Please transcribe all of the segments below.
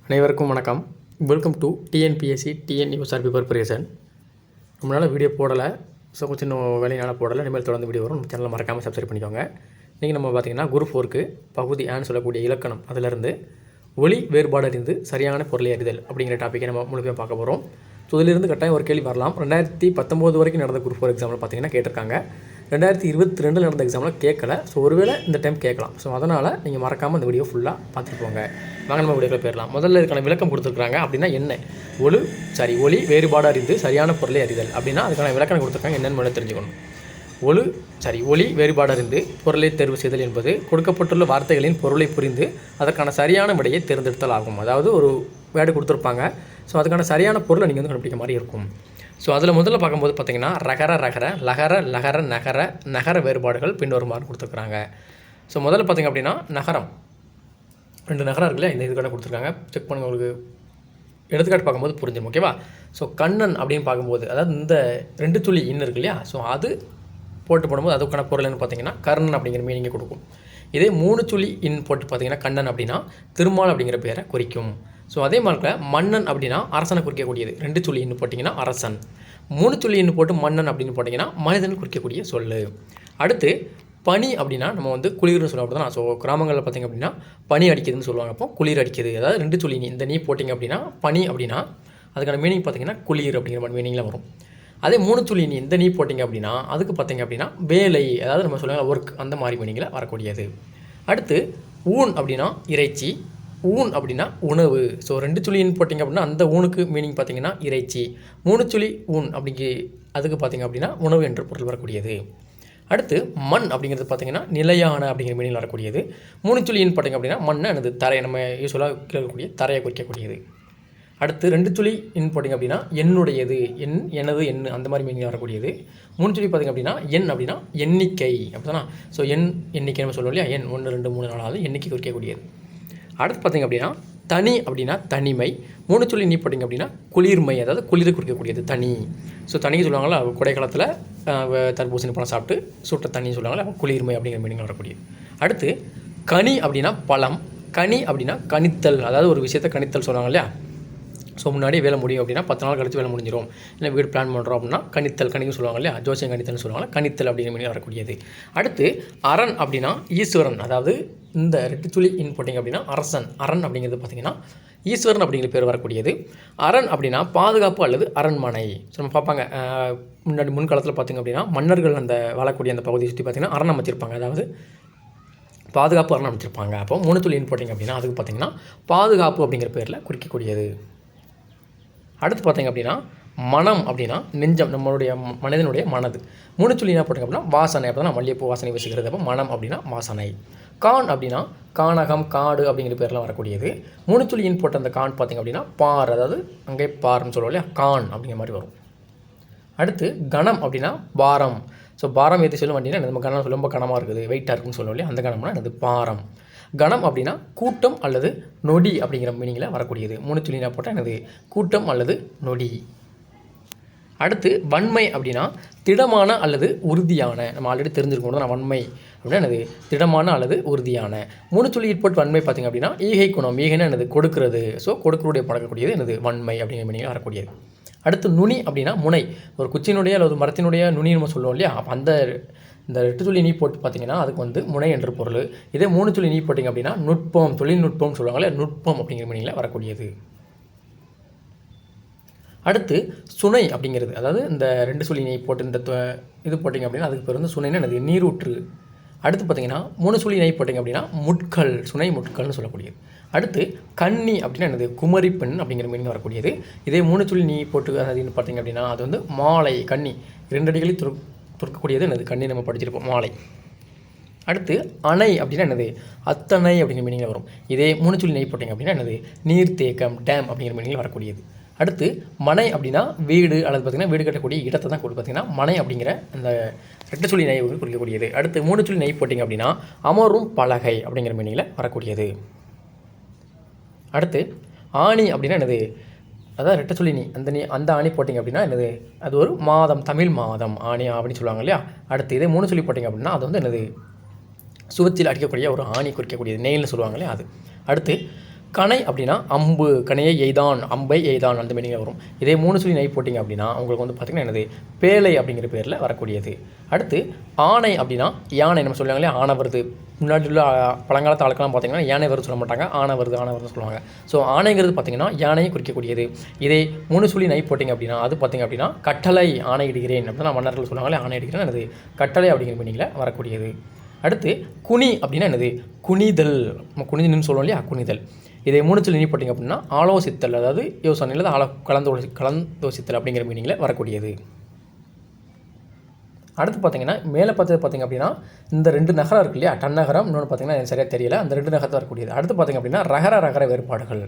அனைவருக்கும் வணக்கம். Welcome to TNPSC USRB preparation. ரொம்ப நாள் வீடியோ போடலை, ஸோ கொஞ்சம் இன்னும் வேலையினால் போடலை. இனிமேல் தொடர்ந்து வீடியோ வரும். நம்ம சேனலை மறக்காமல் சப்ஸ்கிரைப் பண்ணிக்கோங்க. இன்றைக்கி நம்ம பார்த்திங்கன்னா குரூப் 4க்கு பகுதி ஆன்னு சொல்லக்கூடிய இலக்கணம், அதிலிருந்து ஒளி வேறுபாடு அறிந்து சரியான பொருளை அறிதல் அப்படிங்கிற டாப்பிக்கை நம்ம முழுமையாக பார்க்க போகிறோம். ஸோ இதிலிருந்து கட்டாயம் ஒரு கேள்வி வரலாம். 2019 வரைக்கும் நடந்த குரூப் 4 எக்ஸாமில் பார்த்திங்கன்னா கேட்டிருக்காங்க. 2022 நடந்த எக்ஸாமில் கேட்கல. ஸோ ஒருவேளை இந்த டைம் கேட்கலாம். ஸோ அதனால் நீங்கள் மறக்காமல் இந்த வீடியோ ஃபுல்லாக பார்த்துட்டு போங்க. வாங்க நம்ம வீடியோவில் போயிடலாம். முதல்ல இதுக்கான விளக்கம் கொடுத்துருக்காங்க. அப்படின்னா என்ன ஒளி வேறுபாடு அறிந்து சரியான பொருளை அறிதல் அப்படின்னா அதுக்கான விளக்கம் கொடுத்துருக்காங்க. என்னென்னு தெரிஞ்சுக்கணும். ஒளி வேறுபாடு அறிந்து பொருளை தேர்வு செய்தல் என்பது கொடுக்கப்பட்டுள்ள வார்த்தைகளின் பொருளை புரிந்து அதற்கான சரியான விடையை தேர்ந்தெடுத்தல் ஆகும். அதாவது ஒரு வேர்டு கொடுத்துருப்பாங்க. ஸோ அதுக்கான சரியான பொருளை நீங்கள் வந்து கண்டுபிடிக்க மாதிரி இருக்கும். ஸோ அதில் முதல்ல பார்க்கும்போது பார்த்திங்கன்னா நகர வேறுபாடுகள் பின்வருமாறு கொடுத்துருக்குறாங்க. ஸோ முதல்ல பார்த்திங்க அப்படின்னா நகரம், 2 நகரம் இருக்குல்ல, இந்த இதுக்கான கொடுத்துருக்காங்க. செக் பண்ணுங்கள், உங்களுக்கு எடுத்துக்காட்டு பார்க்கும்போது புரிஞ்சிடும். ஓகேவா? ஸோ கண்ணன் அப்படின்னு பார்க்கும்போது, அதாவது இந்த 2 துளி இன்னு இருக்கு இல்லையா, ஸோ அது போட்டு போடும்போது அதுக்கான பொருள் என்ன பார்த்தீங்கன்னா கர்ணன் அப்படிங்கிற மீனிங்கை கொடுக்கும். இதே 3 துளி இன் போட்டு பார்த்தீங்கன்னா கண்ணன் அப்படின்னா திருமால் அப்படிங்கிற பேரை குறிக்கும். ஸோ அதே மாதிரி மன்னன் அப்படின்னா அரசனை குறிக்கக்கூடியது. 2 துளி இன்னு போட்டிங்கன்னா அரசன். 3 துளி இன்னு போட்டு மன்னன் அப்படின்னு போட்டிங்கன்னா மனிதன் குறிக்கக்கூடிய சொல். அடுத்து பனி அப்படின்னா நம்ம வந்து குளிர்னு சொல்லுவோம். அப்படி தான். ஸோ கிராமங்களில் பார்த்திங்க அப்படின்னா பனி அடிக்குதுன்னு சொல்லுவாங்க. அப்போ குளிர் அடிக்குது. அதாவது 2 துளி நீ இந்த நீ போட்டிங்க அப்படின்னா பனி அப்படின்னா அதுக்கான மீனிங் பார்த்திங்கன்னா குளிர் அப்படிங்கிற மாதிரி மீனிங்கில் வரும். அதே 3 துளி நீ இந்த நீ போட்டிங்க அப்படின்னா அதுக்கு பார்த்திங்க அப்படின்னா வேலை, அதாவது நம்ம சொல்லுவாங்க ஒர்க், அந்த மாதிரி மீனிங்கில் வரக்கூடியது. அடுத்து ஊன் அப்படின்னா இறைச்சி, ஊன் அப்படின்னா உணவு. ஸோ 2 துளின்னு போட்டிங்க அப்படின்னா அந்த ஊனுக்கு மீனிங் பார்த்திங்கன்னா இறைச்சி. 3 துளி ஊன் அப்படிங்கி அதுக்கு பார்த்திங்க அப்படின்னா உணவு என்று பொருள் வரக்கூடியது. அடுத்து மண் அப்படிங்கிறது பார்த்திங்கன்னா நிலையான அப்படிங்கிற மீனிங் வரக்கூடியது. 3 துளின்னு போட்டிங்க அப்படின்னா மண்ணை எனது தரை, நம்ம யூஸ்வலாக கேட்கக்கூடிய தரையை குறிக்கக்கூடியது. அடுத்து 2 துளி இன் போட்டிங்க அப்படின்னா என்னுடையது, எனது அந்த மாதிரி மீனிங் வரக்கூடியது. 3 துளி பார்த்திங்க அப்படின்னா எண் அப்படின்னா எண்ணிக்கை, அப்படி தானே. ஸோ எண்ணிக்கை நம்ம சொல்லுவோம் இல்லையா, 1 2 3 4 எண்ணிக்கை குறிக்கக்கூடியது. அடுத்து பார்த்திங்க அப்படின்னா தனி அப்படின்னா தனிமை. 3 துளி நீ போட்டிங்க அப்படின்னா குளிர்மை, அதாவது குளிரை குறிக்கக்கூடியது தனி. ஸோ தனி சொல்லுவாங்களா, கோடை காலத்தில் தர்பூசணி பழம் சாப்பிட்டு சுட்ட தண்ணி சொல்லுவாங்களா, குளிர்மை அப்படிங்கிற மீனிங் வரக்கூடியது. அடுத்து கனி அப்படின்னா பழம். கனி அப்படின்னா கணித்தல், அதாவது ஒரு விஷயத்தை கணித்தல் சொல்லுவாங்க இல்லையா. ஸோ முன்னாடி வேலை முடியும் அப்படின்னா 10 நாள் கழித்து வேலை முடிஞ்சிடும், இல்லை வீடு பிளான் பண்ணுறோம் அப்படின்னா கணிக்க சொல்லுவாங்க இல்லையா, ஜோசியம் கணித்தல்னு சொல்லுவாங்க. கணித்தல் அப்படிங்கிற மீனிங் வரக்கூடியது. அடுத்து அரண் அப்படின்னா ஈஸ்வரன், அதாவது இந்த 2 துளி இன் போட்டிங்க அப்படின்னா அரசன். அரண் அப்படிங்கிறது பார்த்திங்கன்னா ஈஸ்வரன் அப்படிங்கிற பேர் வரக்கூடியது. அரண் அப்படின்னா பாதுகாப்பு அல்லது அரண்மனை. ஸோ நம்ம பார்ப்பாங்க முன்காலத்தில் பார்த்திங்க அப்படின்னா மன்னர்கள் அந்த வாழக்கூடிய அந்த பகுதியை சுற்றி பார்த்திங்கன்னா அரண் அமைச்சிருப்பாங்க, அதாவது பாதுகாப்பு அரண் அமைச்சிருப்பாங்க. அப்போ 3 துளி இன் போட்டிங்க அப்படின்னா அதுக்கு பார்த்திங்கன்னா பாதுகாப்பு அப்படிங்கிற பேரில் குறிக்கக்கூடியது. அடுத்து பார்த்திங்க அப்படின்னா மனம் அப்படின்னா நெஞ்சம், நம்மளுடைய மனிதனுடைய மனது. 3 துளி என்ன போட்டிங்க அப்படின்னா வாசனை, அப்போ தான் மல்லிகைப்பூ வாசனை வீசுகிறது. அப்போ மனம் அப்படின்னா வாசனை. கான் அப்படின்னா கானகம், காடு அப்படிங்கிற பேர்லாம் வரக்கூடியது. 3 துளி இன் போட்ட அந்த கான் பார்த்திங்க அப்படின்னா பார், அதாவது அங்கே பார்ன்னு சொல்லுவோம் இல்லையா, கான் அப்படிங்கிற மாதிரி வரும். அடுத்து கணம் அப்படின்னா பாரம். ஸோ பாரம் ஏற்றி சொல்லும் வண்டினா நம்ம கணம் ரொம்ப கனமாக இருக்குது, வெயிட்டாக இருக்குன்னு சொல்லுவோம் இல்லையா, அந்த கணம்னா எனது பாரம். கணம் அப்படின்னா கூட்டம் அல்லது நொடி அப்படிங்கிற மீனிங்கில் வரக்கூடியது. 3 துளினா போட்டால் எனது கூட்டம் அல்லது நொடி. அடுத்து வன்மை அப்படின்னா திடமான அல்லது உறுதியான. நம்ம ஆல்ரெடி தெரிஞ்சிருக்கணும் தான் வன்மை அப்படின்னா எனது திடமான அல்லது உறுதியான. 3 துளி போட்டு வன்மை பார்த்திங்க அப்படின்னா ஈகை குணம். ஈகைன்னா எனது கொடுக்கிறது. ஸோ கொடுக்கக்கூடிய பழக்கக்கூடியது எனது வன்மை அப்படிங்கிற மீனிங்கில் வரக்கூடியது. அடுத்து நுனி அப்படின்னா முனை. ஒரு குச்சியினுடைய அல்லது மரத்தினுடைய நுனி நம்ம சொல்லுவோம் இல்லையா, அப்போ இந்த 2 துளி நீ போட்டு பார்த்திங்கன்னா அதுக்கு வந்து முனை என்று பொருள். இதே 3 துளி நீ போட்டிங்க அப்படின்னா நுட்பம், தொழில்நுட்பம் சொல்லுவாங்களே, நுட்பம் அப்படிங்கிற மீனிங்கில் வரக்கூடியது. அடுத்து சுனை அப்படிங்கிறது, அதாவது இந்த 2 துளி நீ போட்டு இந்த இது போட்டிங்க அப்படின்னா அதுக்கு பேர் வந்து சுனைன்னு எனது நீரூற்று. அடுத்து பார்த்திங்கன்னா 3 துளி நெய் போட்டிங்க அப்படின்னா முட்கள், சுனை முட்கள்னு சொல்லக்கூடியது. அடுத்து கன்னி அப்படின்னா எனது குமரி பெண் அப்படிங்கிற மீனிங் வரக்கூடியது. இதே 3 துளி நீ போட்டு அது பார்த்திங்க அப்படின்னா அது வந்து மாலை, கன்னி 2 அடிகளில் துறக்கக்கூடியது எனது கண்ணி, நம்ம படிச்சிருப்போம் மாலை. அடுத்து அணை அப்படின்னா என்னது அத்தனை அப்படிங்கிற மீனிங்கில் வரும். இதே 3 துளி நெய் போட்டிங்க அப்படின்னா என்னது நீர்த்தேக்கம், டேம் அப்படிங்கிற மீனிங்கில் வரக்கூடியது. அடுத்து மனை அப்படின்னா வீடு அல்லது பார்த்திங்கன்னா வீடு கட்டக்கூடிய இடத்தை தான் பார்த்திங்கன்னா மனை அப்படிங்கிற அந்த 2 துளி நெய் குறிக்கக்கூடியது. அடுத்து 3 துளி நெய் போட்டிங்க அப்படின்னா அமரும் பலகை அப்படிங்கிற மீனிங்கில் வரக்கூடியது. அடுத்து ஆணி அப்படின்னா என்னது, அதாவது 2 துளி அந்த ஆணி போட்டிங்க அப்படின்னா என்னது அது ஒரு மாதம், தமிழ் மாதம் ஆணி அப்படின்னு சொல்லுவாங்க இல்லையா. அடுத்து இதே 3 துளி போட்டிங்க அப்படின்னா அது வந்து என்னது சுவத்தில் அடிக்கக்கூடிய ஒரு ஆணி குறிக்கக்கூடியது, நெயில்னு சொல்லுவாங்க இல்லையா அது. அடுத்து கணை அப்படின்னா அம்பு, கணையை எய்தான், அம்பை எய்தான் அந்த மீனிங்கில் வரும். இதே 3 சொல்லி நை போட்டிங்க அப்படின்னா உங்களுக்கு வந்து பார்த்திங்கன்னா என்னது பேழை அப்படிங்கிற பேரில் வரக்கூடியது. அடுத்து ஆணை அப்படின்னா யானை, நம்ம சொல்லுவாங்க இல்லையா ஆனை வருது. முன்னாடி உள்ள பழங்காலத்து ஆளுக்கெல்லாம் பார்த்திங்கன்னா யானை வருது சொல்ல மாட்டாங்க, ஆனை வருதுன்னு சொல்லுவாங்க. ஸோ ஆணைங்கிறது பார்த்திங்கன்னா யானையை குறிக்கக்கூடியது. இதே 3 சொல்லி நை போட்டிங்க அப்படின்னா அது பார்த்திங்க அப்படின்னா கட்டளை ஆணையிடுகிறேன் அப்படின்னா மன்னர்கள் சொல்லுவாங்களே ஆணையிடுகிறேன் என்னது கட்டளை அப்படிங்கிற மீனிங்கில் வரக்கூடியது. அடுத்து குனி அப்படின்னா என்னது குனிதல், நம்ம குனிதுன்னு சொல்லுவோம் இல்லையா குனிதல். இதை 3 சொல்லி நீ போட்டிங்க அப்படின்னா ஆலோசித்தல், அதாவது யோசனையில் கலந்தோசித்தல் அப்படிங்கிற மீனிங்கில் வரக்கூடியது. அடுத்து பார்த்திங்கன்னா மேலே பார்த்தது பார்த்திங்க அப்படின்னா இந்த 2 நகரம் இருக்குது இல்லையா டன்னகரம், இன்னொன்று பார்த்திங்கன்னா எனக்கு சரியாக தெரியல, அந்த 2 நகரத்தை வரக்கூடியது. அடுத்து பார்த்திங்க அப்படின்னா ரகர வேறுபாடுகள்.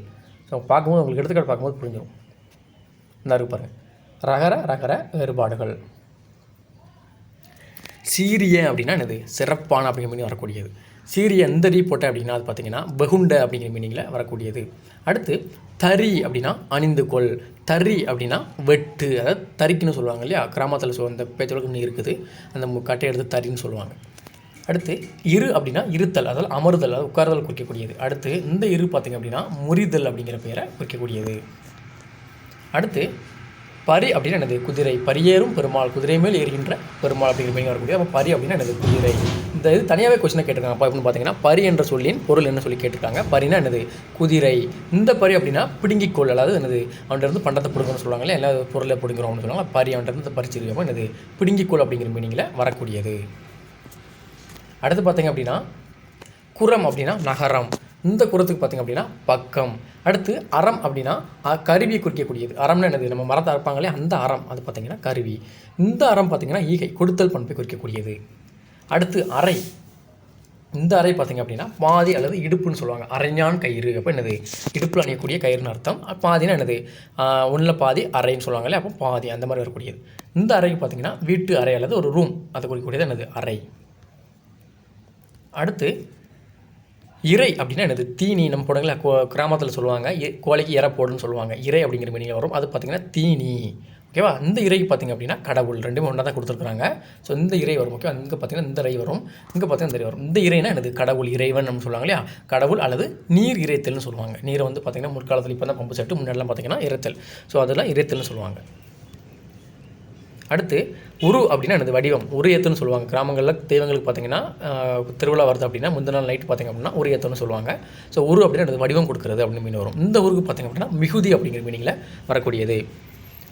ஸோ பார்க்கும்போது உங்களுக்கு எடுத்துக்காட்டு பார்க்கும்போது புரிஞ்சிடும். இந்த இருக்கு பாருங்கள் ரகர வேறுபாடுகள். சீரிய அப்படின்னா என்னது சிறப்பான அப்படிங்கிற மீனிங் வரக்கூடியது. சீரிய எந்த ரீ போட்டேன் அப்படின்னா அது பார்த்திங்கன்னா வெகுண்ட அப்படிங்கிற மீனிங்கில் வரக்கூடியது. அடுத்து தறி அப்படின்னா அணிந்து கொள், தறி அப்படின்னா வெட்டு, அதாவது தறிக்குன்னு சொல்லுவாங்க இல்லையா கிராமத்தில் அந்த பேச்சொழுக்கு இருக்குது, அந்த கட்டை எடுத்து தறின்னு சொல்லுவாங்க. அடுத்து இரு அப்படின்னா இருத்தல், அதாவது அமர்தல், அதாவது உட்கார்தல் குறிக்கக்கூடியது. அடுத்து இந்த இரு பார்த்திங்க அப்படின்னா முறிதல் அப்படிங்கிற பெயரை குறிக்கக்கூடியது. அடுத்து பரி அப்படின்னா என்னது குதிரை, பரியேறும் பெருமாள், குதிரை மேல் ஏறுகின்ற பெருமாள் அப்படிங்கிற மீனிங் வரக்கூடிய. அப்போ பரி அப்படின்னா என்னது குதிரை. இந்த இது தனியாகவே கொஸ்டினாக கேட்டிருக்காங்க. அப்போ அப்படின்னு பார்த்தீங்கன்னா பரி என்ற சொல்லின் பொருள் என்ன சொல்லி கேட்டிருக்காங்க. பரினா என்னது குதிரை. இந்த பரி அப்படின்னா பிடுங்கிக்கொள், அதாவது என்னது அவன்கிட்ட பண்டத்தை பிடுங்கன்னு சொல்லுவாங்களே, எல்லா பொருளை பிடுங்குறோம் அப்படின்னு சொல்லுவாங்க. பரி அவன்கிட்ட பறிச்சிருக்கோம் என்னது பிடுங்கிக்கொள் அப்படிங்கிற மீனிங்கில் வரக்கூடியது. அடுத்து பார்த்திங்க அப்படின்னா குரம் அப்படின்னா நகரம், இந்த குரத்துக்கு பார்த்திங்க அப்படின்னா பக்கம். அடுத்து அறம் அப்படின்னா கருவியை குறிக்கக்கூடியது. அறம்னா என்னது நம்ம மரத்தை அறுப்பாங்களே அந்த அறம், அது பார்த்திங்கன்னா கருவி. இந்த அறம் பார்த்திங்கன்னா ஈகை கொடுத்தல் பண்பை குறிக்கக்கூடியது. அடுத்து அறை, இந்த அறை பார்த்திங்க அப்படின்னா பாதி அல்லது இடுப்புன்னு சொல்லுவாங்க. அரைஞான் கயிறு, அப்போ என்னது இடுப்பில் அணியக்கூடிய கயிறுன்னு அர்த்தம். பாதினா என்னது ஒன்றில் பாதி அறைன்னு சொல்லுவாங்களே, அப்போ பாதி அந்த மாதிரி வரக்கூடியது. இந்த அறைக்கு பார்த்திங்கன்னா வீட்டு அறை அல்லது ஒரு ரூம், அதை குறிக்கக்கூடியது என்னது அறை. அடுத்து இறை அப்படின்னா என்னது தீனி, நம்ம போடுங்களா கிராமத்தில் சொல்லுவாங்க கோழிக்கு இறை போடுன்னு சொல்லுவாங்க. இறை அப்படிங்கிற மீனிங் வரும், அது பார்த்திங்கன்னா தீனி. ஓகேவா. இந்த இறைக்கு பார்த்திங்க அப்படின்னா கடவுள், ரெண்டுமே ஒன்றா தான் கொடுத்துருக்குறாங்க. ஸோ இந்த இறை வரும். ஓகேவா. இங்கே பார்த்திங்கன்னா இந்த இறை வரும், இங்கே பார்த்திங்கன்னா இந்த இறை வரும். இந்த இறைனா என்னது கடவுள், இறைவன் நம்ம சொல்லுவாங்க இல்லையா கடவுள், அல்லது நீர் இறைத்தல்னு சொல்லுவாங்க. நீரை வந்து பார்த்திங்கன்னா முற்காலத்தில் இப்போ தான் பம்பு செட்டு, முன்னாடிலாம் பார்த்திங்கன்னா இறைத்தல். ஸோ அதெல்லாம் இறைத்தல்னு சொல்லுவாங்க. அடுத்து உரு அப்படின்னா என்னது வடிவம், உரு ஏத்துன்னு சொல்லுவாங்க. கிராமங்களில் தெய்வங்களுக்கு பார்த்திங்கன்னா திருவிழா வருது அப்படின்னா முந்தின நாள் நைட்டு பார்த்திங்க அப்படின்னா உரு ஏத்துன்னு சொல்லுவாங்க. ஸோ உரு அப்படின்னா என்னது வடிவம் கொடுக்குறது அப்படின்னு மீன் வரும். இந்த ஊருக்கு பார்த்திங்க அப்படின்னா மிகுதி அப்படிங்கிற மீனிங்கில் வரக்கூடியது.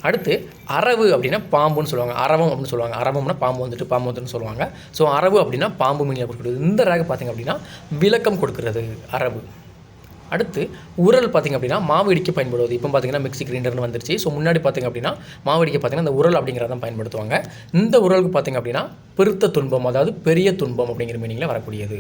அடுத்து அரவு அப்படின்னா பாம்புன்னு சொல்லுவாங்க. அரவம் அப்படின்னு சொல்லுவாங்க. அரவம்னா பாம்பு வந்துட்டுன்னு சொல்லுவாங்க. ஸோ அரவு அப்படின்னா பாம்பு மீனில் கொடுக்குறது. இந்த ரேக பார்த்திங்க அப்படின்னா விளக்கம் கொடுக்குறது அரவு. அடுத்து உரல் பார்த்திங்க அப்படின்னா மாவு இடிக்க பயன்படுவது. இப்போ பார்த்திங்கன்னா மிக்ஸி கிரைண்டர்னு வந்துருச்சு. ஸோ முன்னாடி பார்த்திங்க அப்படின்னா மாவு இடிக்க பார்த்திங்கன்னா இந்த உரல் அப்படிங்கிறதான் பயன்படுத்துவாங்க. இந்த உரலுக்கு பார்த்திங்க அப்படின்னா பெருத்த துன்பம், அதாவது பெரிய துன்பம் அப்படிங்கிற மீனிங்கில் வரக்கூடியது.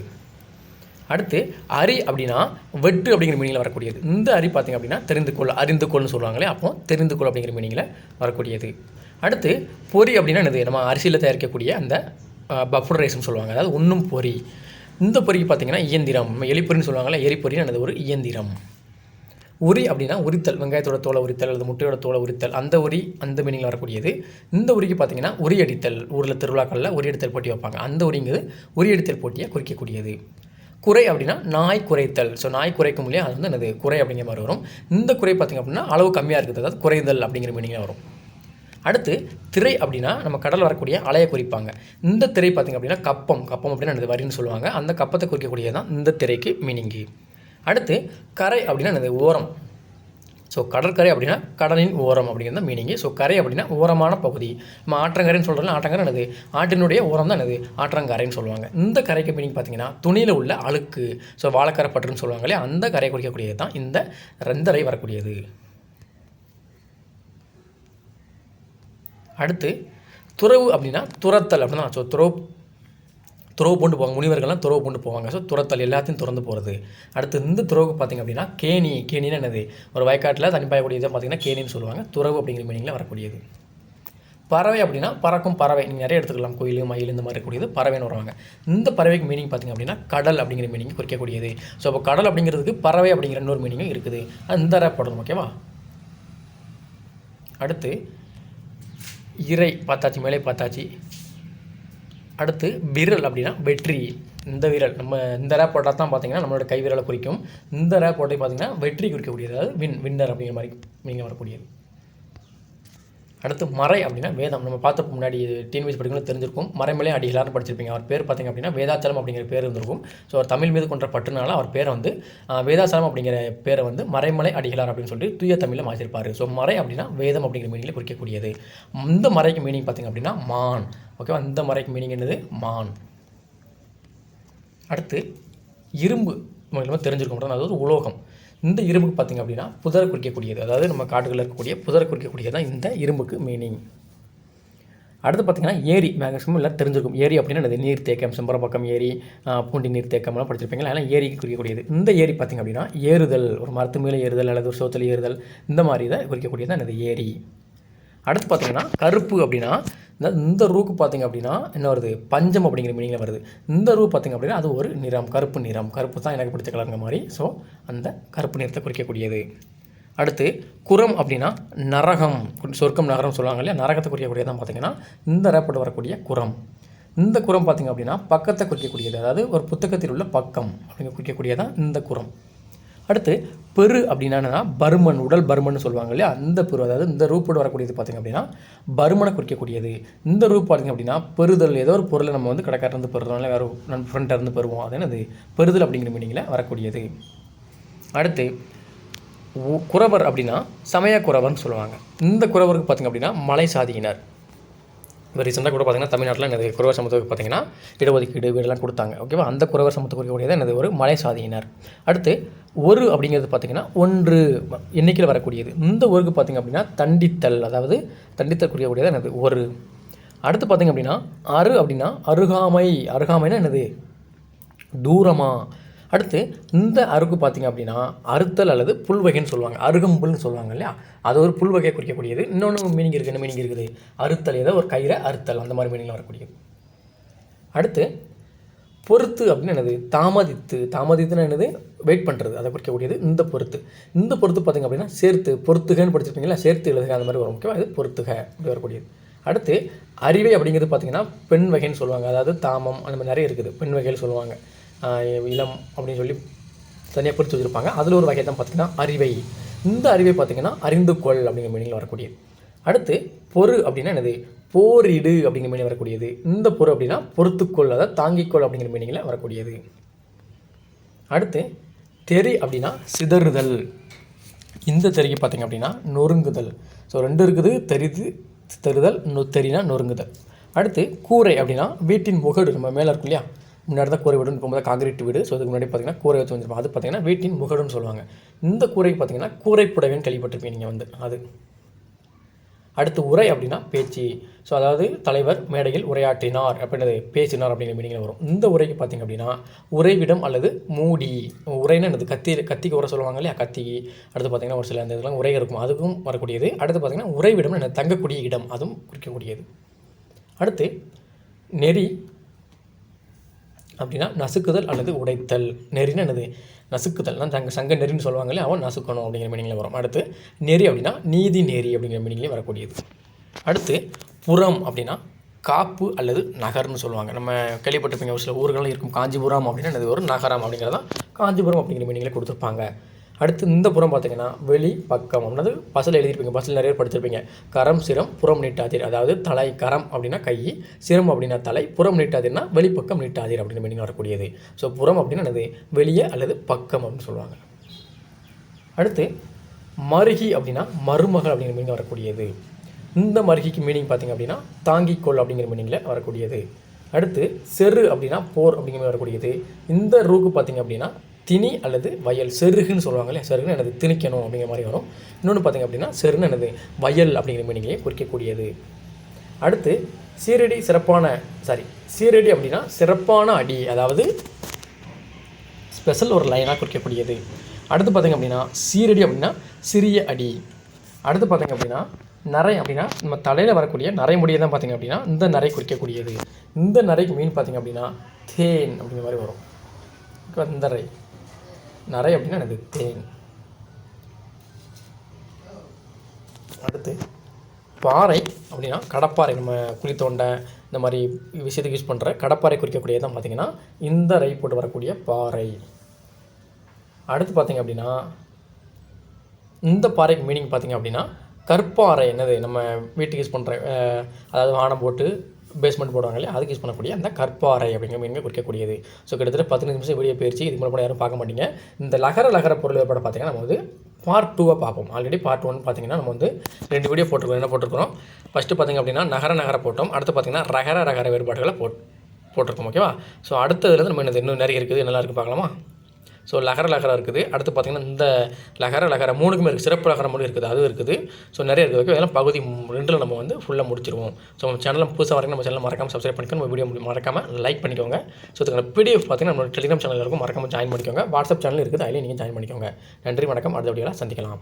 அடுத்து அரி அப்படின்னா வெட்டு அப்படிங்கிற மீனிங்கில் வரக்கூடியது. இந்த அரி பார்த்திங்க அப்படின்னா தெரிந்துகொள், அறிந்துகொள்னு சொல்லுவாங்களே, அப்போ தெரிந்துகொள் அப்படிங்கிற மீனிங்கில் வரக்கூடியது. அடுத்து பொரி அப்படின்னா என்னது நம்ம அரிசியில் தயாரிக்கக்கூடிய அந்த பஃபர் ரைஸ்ன்னு சொல்லுவாங்க, அதாவது உண்ணும் பொரி. இந்த பொறிக்கு பார்த்திங்கன்னா இயந்திரம், எலிப்பொறின்னு சொல்லுவாங்களே, எரிப்பொறின்னு என்னது ஒரு இயந்திரம். உரி அப்படின்னா உரித்தல், வெங்காயத்தோட தோலை உரித்தல் அல்லது முட்டையோட தோலை உரித்தல், அந்த உரி அந்த மீனிங்கில் வரக்கூடியது. இந்த உரிக்கு பார்த்திங்கன்னா உரி அடித்தல், ஊரில் திருவிழாக்களில் உரி அடித்தல் போட்டி வைப்பாங்க, அந்த உரிங்கிறது உரி அடித்தல் போட்டியை குறிக்கக்கூடியது. குறை அப்படின்னா நாய் குறைத்தல். ஸோ நாய் குறைக்கும் இல்லையா, அது வந்து என்னது குறை அப்படிங்கிற மாதிரி வரும். இந்த குறை பார்த்திங்க அப்படின்னா அளவு கம்மியாக இருக்குது, அதாவது குறைதல் அப்படிங்கிற மீனிங்கில் வரும். அடுத்து திரை அப்படின்னா நம்ம கடல் வரக்கூடிய அலையை குறிப்பாங்க. இந்த திரை பார்த்திங்க அப்படின்னா கப்பம் அப்படின்னா என்னது வரின்னு சொல்லுவாங்க. அந்த கப்பத்தை குறிக்கக்கூடியது தான் இந்த திரைக்கு மீனிங்கு. அடுத்து கரை அப்படின்னா என்னது ஓரம். ஸோ கடற்கரை அப்படின்னா கடலின் ஓரம் அப்படிங்கிறது தான் மீனிங்கு. ஸோ கரை அப்படின்னா ஓரமான பகுதி. நம்ம ஆற்றங்கரைன்னு சொல்கிறோம்னா ஆற்றங்கரை என்னது ஆற்றினுடைய ஓரம் தான் என்னது ஆற்றங்கரைன்னு சொல்லுவாங்க. இந்த கரைக்கு மீனிங் பார்த்திங்கன்னா துணியில் உள்ள அழுக்கு. ஸோ வாழைக்கரை பற்றுன்னு சொல்லுவாங்க இல்லையா, அந்த கரையை குறிக்கக்கூடியது தான் இந்த ரெந்தரை வரக்கூடியது. அடுத்து துறவு அப்படின்னா துரத்தல் அப்படின்னா. ஸோ துறவு கொண்டு போவாங்க, முனிவர்கள்லாம் துறவு கொண்டு போவாங்க. ஸோ துரத்தல் எல்லாத்தையும் திறந்து போகிறது. அடுத்து இந்த துறவுக்கு பார்த்திங்க அப்படின்னா கேணின்னு என்னது ஒரு வயக்காட்டில் தண்ணி பாயக்கூடியதை பார்த்திங்கன்னா கேணின்னு சொல்லுவாங்க. துறவு அப்படிங்கிற மீனிங்கில் வரக்கூடியது. பறவை அப்படின்னா பறக்கும் பறவை, நீங்கள் நிறைய எடுத்துக்கலாம், கோயில் மயில் இந்த மாதிரி இருக்கக்கூடியது பறவைன்னு வருவாங்க. இந்த பறவைக்கு மீனிங் பார்த்திங்க அப்படின்னா கடல் அப்படிங்கிற மீனிங் குறிக்கக்கூடியது. ஸோ அப்போ கடல் அப்படிங்கிறதுக்கு பறவை அப்படிங்கிற இன்னொரு மீனிங்கும் இருக்குது, அது இந்த போடணும். ஓகேவா. அடுத்து இறை பார்த்தாச்சு, மேலே பார்த்தாச்சு. அடுத்து விரல் அப்படின்னா வெற்றி. இந்த விரல் நம்ம இந்த ரே போட்டால் தான் பார்த்தீங்கன்னா நம்மளோட கை விரலை குறிக்கும். இந்த ரே போட்டை பார்த்தீங்கன்னா வெற்றி குறிக்கக்கூடியது, அதாவது வின்னர் அப்படிங்கிற மாதிரி நீங்கள் வரக்கூடியது. அடுத்து மறை அப்படின்னா வேதம். நம்ம பார்த்த முன்னாடி டிஎன்பிஎஸ்சி படிக்கும்போது தெரிஞ்சிருக்கும், மறைமலை அடிகளார்னு படிச்சிருப்பீங்க. அவர் பேர் பார்த்திங்க அப்படின்னா வேதாச்சலம் அப்படிங்கிற பேர் இருந்திருக்கும். ஸோ அவர் தமிழ் மீது கொண்ட பற்றுனால அவர் பேரை வந்து வேதாச்சலம் அப்படிங்கிற பேரை வந்து மறைமலை அடிகளார் அப்படின்னு சொல்லிட்டு தூய தமிழில் மாற்றிருப்பார். ஸோ மறை அப்படின்னா வேதம் அப்படிங்கிற மீனிங்கில் குறிக்கக்கூடியது. இந்த மறைக்கு மீனிங் பார்த்திங்க அப்படின்னா மான். ஓகேவா, இந்த மறைக்கு மீனிங் என்னது? மான். அடுத்து இரும்பு நம்ம தெரிஞ்சிருக்கும், அதாவது உலோகம். இந்த இரும்புக்கு பார்த்திங்க அப்படின்னா புதரை குறிக்கக்கூடியது, அதாவது நம்ம காட்டுகளில் இருக்கக்கூடிய புதரை குறிக்கக்கூடியது தான் இந்த இரும்புக்கு மீனிங். அடுத்து பார்த்திங்கன்னா ஏரி. மேக்ஸிமம் எல்லாம் தெரிஞ்சிருக்கும். ஏரி அப்படின்னா அது நீர்த்தேக்கம், செம்பரம்பாக்கம் ஏரி, பூண்டி நீர்த்தேக்கம்லாம் படிச்சிருப்பீங்களா, அதெல்லாம் ஏரிக்கு குறிக்கக்கூடியது. இந்த ஏரி பார்த்திங்க அப்படின்னா ஏறுதல், ஒரு மரத்து மேலே ஏறுதல் அல்லது ஒரு சோத்தில் ஏறுதல், இந்த மாதிரி தான் குறிக்கக்கூடியது தான் இந்த ஏரி. அடுத்து பார்த்திங்கன்னா கருப்பு அப்படின்னா இந்த ரூக்கு பார்த்திங்க அப்படின்னா என்ன வருது? பஞ்சம் அப்படிங்கிற மீனிங்கில் வருது. இந்த ரூ பார்த்திங்க அப்படின்னா அது ஒரு நிறம், கருப்பு நிறம். கருப்பு தான் எனக்கு பிடிச்ச கலருங்க மாதிரி. ஸோ அந்த கருப்பு நிறத்தை குறிக்கக்கூடியது. அடுத்து குரம் அப்படின்னா நரகம், சொர்க்கம் நரகம் சொல்லுவாங்க இல்லையா, நரகத்தை குறிக்கக்கூடியதான் பார்த்திங்கன்னா இந்த ரேப்போட்டு வரக்கூடிய குரம். இந்த குரம் பார்த்திங்க அப்படின்னா பக்கத்தை குறிக்கக்கூடியது, அதாவது ஒரு புத்தகத்தில் உள்ள பக்கம் அப்படிங்க குறிக்கக்கூடியதான் இந்த குரம். அடுத்து பெரு அப்படின்னா என்னன்னா பருமன், உடல் பருமன் சொல்லுவாங்க இல்லையா, அந்த பெரு, அதாவது இந்த ரூப்போடு வரக்கூடியது பார்த்திங்க அப்படின்னா பருமனை குறிக்கக்கூடியது. இந்த ரூப் பார்த்திங்க அப்படின்னா பெறுதல், ஏதோ ஒரு பொருளை நம்ம வந்து கடைக்காட்டிருந்து பெறுறதுனால வேறு நம்ம ஃப்ரெண்ட்டாக பெறுவோம், அது என்னது? பெறுதல் அப்படிங்கிற மீனிங்கில் வரக்கூடியது. அடுத்து குறவர் அப்படின்னா சமய குறவர்னு சொல்லுவாங்க. இந்த குறவருக்கு பார்த்திங்க அப்படின்னா மலை சாதியினர். இப்போ ரீசெண்டாக கூட பார்த்திங்கன்னா தமிழ்நாட்டில் என்னது குறவர் சமூகத்துக்கு பார்த்திங்கன்னா இடஒதுக்கீடு வீடெல்லாம் கொடுத்தாங்க. ஓகேவா, அந்த குறவர் சமூகத்துக்கு குறிக்கக்கூடியது என்னது? ஒரு மலை சாதியினர். அடுத்து ஒரு அப்படிங்கிறது பார்த்திங்கன்னா ஒன்று எண்ணிக்கையில் வரக்கூடியது. இந்த ஒருக்கு பார்த்திங்க அப்படின்னா தண்டித்தல், அதாவது தண்டித்தல் குறிக்கக்கூடியது என்னது? ஒரு. அடுத்து பார்த்திங்க அப்படின்னா அரு அப்படின்னா அருகாமை. அருகாமைன்னா என்னது? தூரமாக. அடுத்து இந்த அருக்கு பார்த்திங்க அப்படின்னா அறுத்தல் அல்லது புல்வகைன்னு சொல்லுவாங்க, அருகம்புல்னு சொல்லுவாங்க இல்லையா, அது ஒரு புல்வகையை குறிக்கக்கூடியது. இன்னொன்று மீனிங் இருக்குது. என்ன மீனிங் இருக்குது? அறுத்தல், ஏதோ ஒரு கயிறை அறுத்தல், அந்த மாதிரி மீனிங்கில் வரக்கூடியது. அடுத்து பொறுத்து அப்படின்னு என்னது? தாமதித்து. தாமதித்துன்னு என்னது? வெயிட் பண்ணுறது, அதை குறிக்கக்கூடியது இந்த பொறுத்து. இந்த பொறுத்து பார்த்திங்க அப்படின்னா சேர்த்து, பொறுத்துகன்னு படிச்சிருப்பீங்களா, சேர்த்து எழுதுக, அந்த மாதிரி வரும். ஓகேவா, இது பொறுத்துக அப்படி வரக்கூடியது. அடுத்து அறிவை அப்படிங்கிறது பார்த்திங்கன்னா பெண் வகைன்னு சொல்லுவாங்க, அதாவது தாமம் அந்த மாதிரி நிறைய இருக்குது, பெண் வகையில் சொல்லுவாங்க. இளம் அப்படின்னு சொல்லி தனியாக பிரித்து வச்சுருப்பாங்க. அதில் ஒரு வகை தான் பார்த்திங்கன்னா அறிவை. இந்த அறிவை பார்த்திங்கன்னா அறிந்து கொள் அப்படிங்கிற மீனிங்கில் வரக்கூடியது. அடுத்து பொறு அப்படின்னா என்னது? போரிடு அப்படிங்கிற மீனிங் வரக்கூடியது. இந்த பொறு அப்படின்னா பொறுத்துக்கொள், அதாவது தாங்கிக்கொள் அப்படிங்கிற மீனிங்கில் வரக்கூடியது. அடுத்து தெரி அப்படின்னா சிதறுதல். இந்த தெறிக்கு பார்த்திங்க அப்படின்னா நொறுங்குதல். ஸோ ரெண்டு இருக்குது, தெறுதல், தெரினா நொறுங்குதல். அடுத்து கூரை அப்படின்னா வீட்டின் முகடு. நம்ம மேலே இருக்கும் இல்லையா, முன்னாடி தான் கூரை வீடுன்னு போகும்போது காங்கிரீட் வீடு. ஸோ அதுக்கு முன்னாடி பார்த்திங்கன்னா கூரை வச்சு வந்துருப்போம். அது பார்த்திங்கன்னா வீட்டின் முகடுன்னு சொல்லுவாங்க. இந்த கூரைக்கு பார்த்திங்கன்னா கூரைப்புடவைன்னு கேள்விப்பட்டிருப்பீங்க நீங்கள் வந்து அது. அடுத்து உரை அப்படின்னா பேச்சு. ஸோ அதாவது தலைவர் மேடையில் உரையாற்றினார் அப்படின்றது பேசினார் அப்படிங்கிற மீனிங்கில் வரும். இந்த உரைக்கு பார்த்திங்க அப்படின்னா உறைவிடம் அல்லது மூடி. உரைன்னு என்னது? கத்திக்கு உரை சொல்லுவாங்க இல்லையா, கத்தி. அடுத்து பார்த்திங்கன்னா ஒரு சில அந்த இதெல்லாம் உரை இருக்கும், அதுக்கும் வரக்கூடியது. அடுத்து பார்த்திங்கன்னா உறைவிடம் என்ன? தங்கக்கூடிய இடம், அதுவும் குறிக்கக்கூடியது. அடுத்து நெறி அப்படின்னா நசுக்குதல் அல்லது உடைத்தல். நெறின்னு என்னது? நசுக்குதல். சங்க நெறின்னு சொல்லுவாங்க இல்லையா, அவன் நசுக்கணும் அப்படிங்கிற மீனிங்கில் வரும். அடுத்து நெறி அப்படின்னா நீதி நெறி அப்படிங்கிற மீனிங்லேயே வரக்கூடியது. அடுத்து புறம் அப்படின்னா காப்பு அல்லது நகர்னு சொல்லுவாங்க. நம்ம கேள்விப்பட்டிருப்பீங்க, ஒரு சில ஊர்கள்லாம் இருக்கும் காஞ்சிபுரம் அப்படின்னா அது ஒரு நகரம் அப்படிங்கிறதா காஞ்சிபுரம் அப்படிங்கிற மீனிங்கில் கொடுத்துருப்பாங்க. அடுத்து இந்த புறம் பார்த்திங்கன்னா வெளி பக்கம் அப்படின்னது பஸ்ஸில் எழுதியிருப்பீங்க, பஸ்ஸில் நிறைய படிச்சிருப்பீங்க. கரம் சிரம் புறம் நீட்டாதீர், அதாவது தலை. கரம் அப்படின்னா கை, சிரம் அப்படின்னா தலை, புறம் நீட்டாதீர்னா வெளிப்பக்கம் நீட்டாதீர் அப்படின்னு மீனிங் வரக்கூடியது. ஸோ புறம் அப்படின்னா என்னது? வெளியே அல்லது பக்கம் அப்படின்னு சொல்லுவாங்க. அடுத்து மருகி அப்படின்னா மருமகள் அப்படிங்கிற மீனிங் வரக்கூடியது. இந்த மருகிக்கு மீனிங் பார்த்திங்க அப்படின்னா தாங்கிக்கொள் அப்படிங்கிற மீனிங்கில் வரக்கூடியது. அடுத்து செரு அப்படின்னா போர் அப்படிங்கிற மாதிரி வரக்கூடியது. இந்த ரூக்கு பார்த்திங்க அப்படின்னா திணி அல்லது வயல். செருகுன்னு சொல்லுவாங்க இல்லையா, செருகுன்னு எனது திணிக்கணும் அப்படிங்கிற மாதிரி வரும். இன்னொன்று பார்த்திங்க அப்படின்னா செருன்னு எனது வயல் அப்படிங்கிற மீனிங்லேயே குறிக்கக்கூடியது. அடுத்து சீரடி சீரடி அப்படின்னா சிறப்பான அடி, அதாவது ஸ்பெஷல் ஒரு லைனாக குறிக்கக்கூடியது. அடுத்து பார்த்திங்க அப்படின்னா சீரடி அப்படின்னா சிறிய அடி. அடுத்து பார்த்திங்க அப்படின்னா நரை அப்படின்னா நம்ம தலையில் வரக்கூடிய நரைமுடியை தான் பார்த்திங்க அப்படின்னா இந்த நரை குறிக்கக்கூடியது. இந்த நரைக்கு மீன் பார்த்திங்க அப்படின்னா தேன் அப்படிங்கிற மாதிரி வரும். இந்த நரை அப்படின்னா எனக்கு தேன். அடுத்து பாறை அப்படின்னா கடப்பாறை, நம்ம குழி தோண்ட இந்த மாதிரி விஷயத்துக்கு யூஸ் பண்ணுற கடப்பாறை குறிக்கக்கூடியது தான் பார்த்திங்கன்னா இந்த ரை போட்டு வரக்கூடிய பாறை. அடுத்து பார்த்திங்க அப்படின்னா இந்த பாறைக்கு மீனிங் பார்த்திங்க அப்படின்னா கற்பாறை. என்னது நம்ம வீட்டுக்கு யூஸ் பண்ணுற, அதாவது வானம் போட்டு பேஸ்மெண்ட் போடுவாங்க இல்லையா, அதுக்கு யூஸ் பண்ணக்கூடிய அந்த கற்பாறை அப்படிங்கிற மீனிங்கை குறிக்கக்கூடியது. ஸோ கிட்டத்தட்ட 15 நிமிஷம் வீடியோ போயிடுச்சு. இதுக்கு மேலே கூட யாரும் பார்க்க மாட்டீங்க. இந்த லகர பொருள் ஏற்பாடு பார்த்திங்கன்னா நம்ம வந்து பார்ட் 2 பார்ப்போம். ஆல்ரெடி பார்ட் 1 பார்த்திங்கன்னா நம்ம வந்து 2 வீடியோ போட்டிருக்கோம். என்ன போட்டிருக்கிறோம், ஃபஸ்ட்டு பார்த்திங்க அப்படின்னா நகர போட்டோம். அடுத்து பார்த்திங்கன்னா ரகர வேறுபாடுகளை போட்டிருக்கோம். ஓகேவா? ஸோ அடுத்ததுலேருந்து நம்ம இன்னும் நிறைய இருக்குது, என்னெல்லாம் இருக்குது பார்க்கலாமா? ஸோ லகர இருக்குது. அடுத்து பார்த்திங்கன்னா இந்த லகர 3க்குமே இருக்குது. சிறப்பு லகரம் மூணு இருக்குது, அதுவும் இருக்குது. ஸோ நிறைய இருக்குது. ஓகே, இதெல்லாம் பகுதி 2ல் நம்ம வந்து ஃபுல்லாக முடிச்சிருவோம். ஸோ நம்ம சேனலில் புதுசாக வரைக்கும் நம்ம சேனல் மறக்காமல் சப்ஸ்கிரைப் பண்ணிக்கோங்க. நம்ம வீடியோ மறக்காமல் லைக் பண்ணிக்கோங்க. ஸோ இதுக்கான பிடிஎஃப் பார்த்திங்கன்னா நம்ம டெலிகிராம் சேனலில் இருக்கும், மறக்காமல் ஜாயின் பண்ணிக்கோங்க. வாட்ஸ்அப் சேனல் இருக்குது, அதிலே நீங்கள் ஜாயின் பண்ணிக்கோங்க. நன்றி, வணக்கம். அடுத்த வீடியோவில் சந்திக்கலாம்.